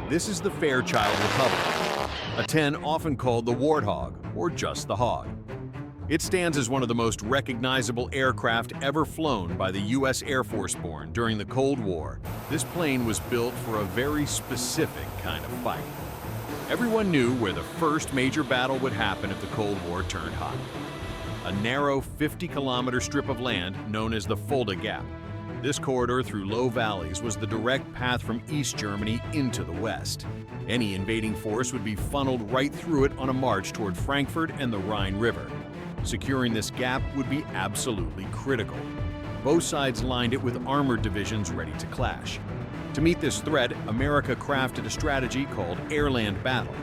This is the Fairchild Republic, a 10 often called the Warthog, or just the Hog. It stands as one of the most recognizable aircraft ever flown by the U.S. Air Force born during the Cold War. This plane was built for a very specific kind of fight. Everyone knew where the first major battle would happen if the Cold War turned hot. A narrow 50-kilometer strip of land known as the Fulda Gap. This corridor through low valleys was the direct path from East Germany into the West. Any invading force would be funneled right through it on a march toward Frankfurt and the Rhine River. Securing this gap would be absolutely critical. Both sides lined it with armored divisions ready to clash. To meet this threat, America crafted a strategy called air-land battle.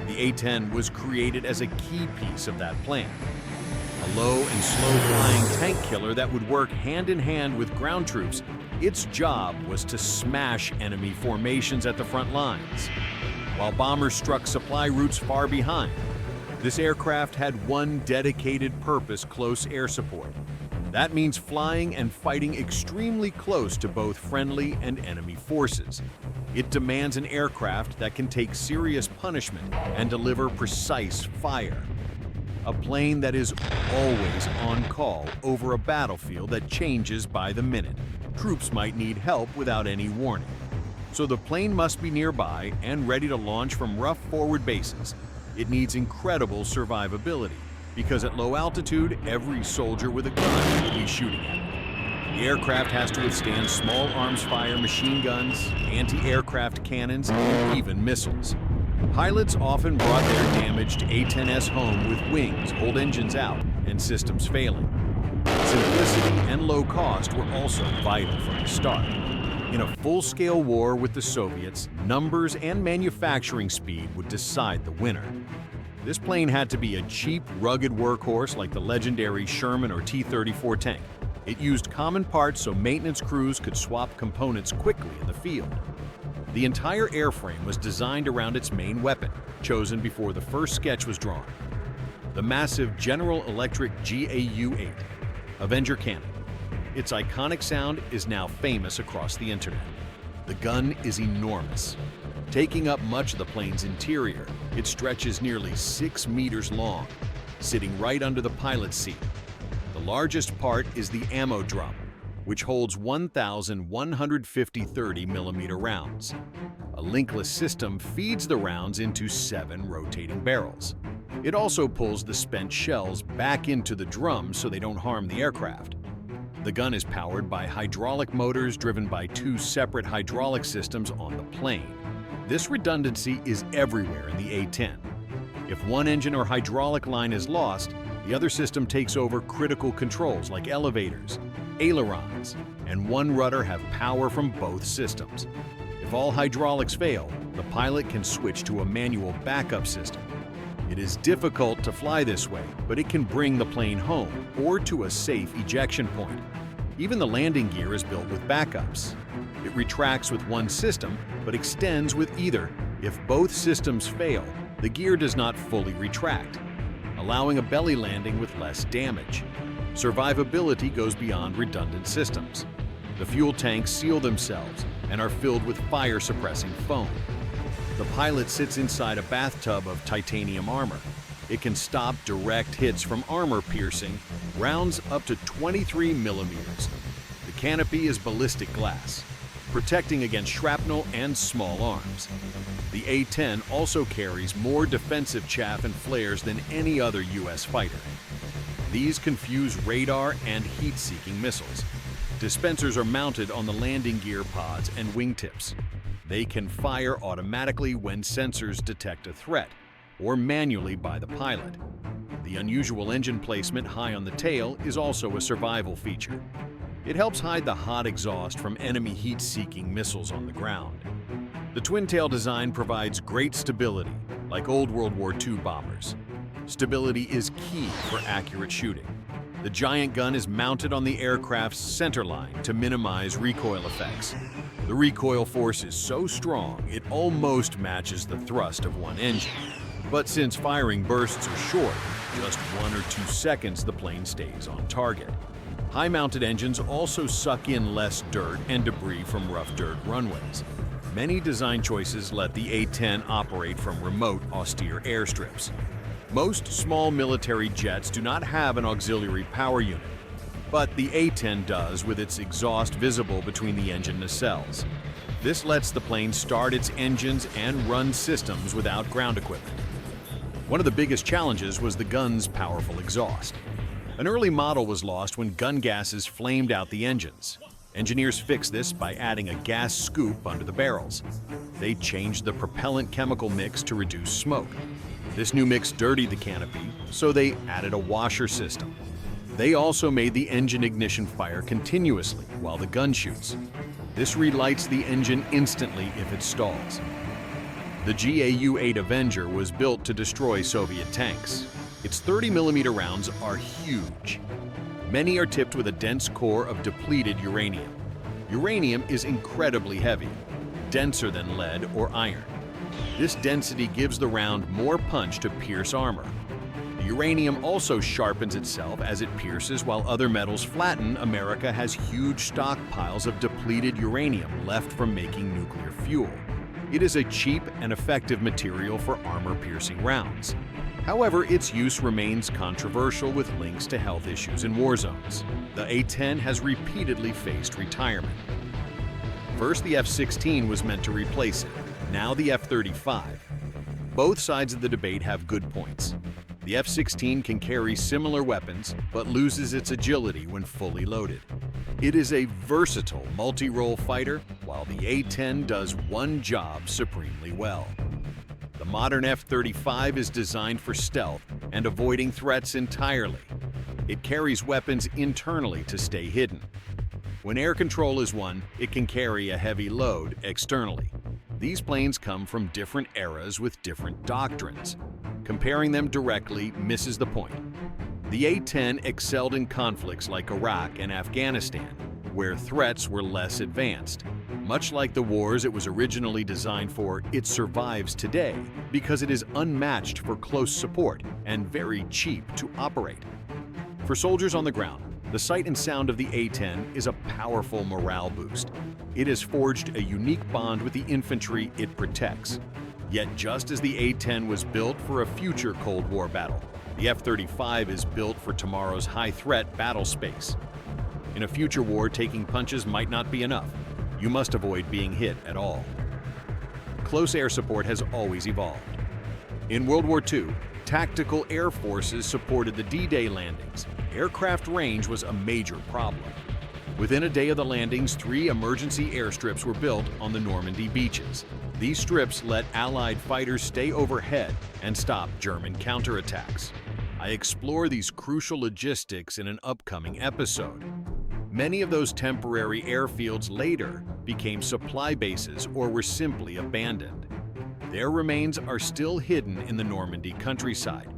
The A-10 was created as a key piece of that plan. A low and slow-flying tank killer that would work hand-in-hand with ground troops, its job was to smash enemy formations at the front lines. While bombers struck supply routes far behind, this aircraft had one dedicated purpose: close air support. That means flying and fighting extremely close to both friendly and enemy forces. It demands an aircraft that can take serious punishment and deliver precise fire. A plane that is always on call over a battlefield that changes by the minute. Troops might need help without any warning. So the plane must be nearby and ready to launch from rough forward bases. It needs incredible survivability, because at low altitude, every soldier with a gun will be shooting at it. The aircraft has to withstand small arms fire, machine guns, anti-aircraft cannons, and even missiles. Pilots often brought their damaged A-10s home with wings, old engines out, and systems failing. Simplicity and low cost were also vital from the start. In a full-scale war with the Soviets, numbers and manufacturing speed would decide the winner. This plane had to be a cheap, rugged workhorse like the legendary Sherman or T-34 tank. It used common parts so maintenance crews could swap components quickly in the field. The entire airframe was designed around its main weapon, chosen before the first sketch was drawn: the massive General Electric GAU-8 Avenger cannon. Its iconic sound is now famous across the internet. The gun is enormous. Taking up much of the plane's interior, it stretches nearly 6 meters long, sitting right under the pilot's seat. The largest part is the ammo drum, which holds 1,150 30mm rounds. A linkless system feeds the rounds into 7 rotating barrels. It also pulls the spent shells back into the drum so they don't harm the aircraft. The gun is powered by hydraulic motors driven by 2 separate hydraulic systems on the plane. This redundancy is everywhere in the A-10. If one engine or hydraulic line is lost, the other system takes over critical controls like elevators, ailerons, and one rudder have power from both systems. If all hydraulics fail, the pilot can switch to a manual backup system. It is difficult to fly this way, but it can bring the plane home or to a safe ejection point. Even the landing gear is built with backups. It retracts with one system, but extends with either. If both systems fail, the gear does not fully retract, allowing a belly landing with less damage. Survivability goes beyond redundant systems. The fuel tanks seal themselves and are filled with fire-suppressing foam. The pilot sits inside a bathtub of titanium armor. It can stop direct hits from armor-piercing rounds up to 23 millimeters. The canopy is ballistic glass, protecting against shrapnel and small arms. The A-10 also carries more defensive chaff and flares than any other U.S. fighter. These confuse radar and heat-seeking missiles. Dispensers are mounted on the landing gear pods and wingtips. They can fire automatically when sensors detect a threat, or manually by the pilot. The unusual engine placement high on the tail is also a survival feature. It helps hide the hot exhaust from enemy heat-seeking missiles on the ground. The twin-tail design provides great stability, like old World War II bombers. Stability is key for accurate shooting. The giant gun is mounted on the aircraft's centerline to minimize recoil effects. The recoil force is so strong, it almost matches the thrust of one engine. But since firing bursts are short, just 1 or 2 seconds, the plane stays on target. High-mounted engines also suck in less dirt and debris from rough dirt runways. Many design choices let the A-10 operate from remote, austere airstrips. Most small military jets do not have an auxiliary power unit, but the A-10 does with its exhaust visible between the engine nacelles. This lets the plane start its engines and run systems without ground equipment. One of the biggest challenges was the gun's powerful exhaust. An early model was lost when gun gases flamed out the engines. Engineers fixed this by adding a gas scoop under the barrels. They changed the propellant chemical mix to reduce smoke. This new mix dirtied the canopy, so they added a washer system. They also made the engine ignition fire continuously while the gun shoots. This relights the engine instantly if it stalls. The GAU-8 Avenger was built to destroy Soviet tanks. Its 30mm rounds are huge. Many are tipped with a dense core of depleted uranium. Uranium is incredibly heavy, denser than lead or iron. This density gives the round more punch to pierce armor. The uranium also sharpens itself as it pierces. While other metals flatten, America has huge stockpiles of depleted uranium left from making nuclear fuel. It is a cheap and effective material for armor-piercing rounds. However, its use remains controversial with links to health issues in war zones. The A-10 has repeatedly faced retirement. First, the F-16 was meant to replace it. Now the F-35. Both sides of the debate have good points. The F-16 can carry similar weapons, but loses its agility when fully loaded. It is a versatile multi-role fighter, while the A-10 does one job supremely well. The modern F-35 is designed for stealth and avoiding threats entirely. It carries weapons internally to stay hidden. When air control is won, it can carry a heavy load externally. These planes come from different eras with different doctrines. Comparing them directly misses the point. The A-10 excelled in conflicts like Iraq and Afghanistan, where threats were less advanced. Much like the wars it was originally designed for, it survives today because it is unmatched for close support and very cheap to operate. For soldiers on the ground, the sight and sound of the A-10 is a powerful morale boost. It has forged a unique bond with the infantry it protects. Yet just as the A-10 was built for a future Cold War battle, the F-35 is built for tomorrow's high-threat battle space. In a future war, taking punches might not be enough. You must avoid being hit at all. Close air support has always evolved. In World War II, tactical air forces supported the D-Day landings. Aircraft range was a major problem. Within a day of the landings, 3 emergency airstrips were built on the Normandy beaches. These strips let Allied fighters stay overhead and stop German counterattacks. I explore these crucial logistics in an upcoming episode. Many of those temporary airfields later became supply bases or were simply abandoned. Their remains are still hidden in the Normandy countryside.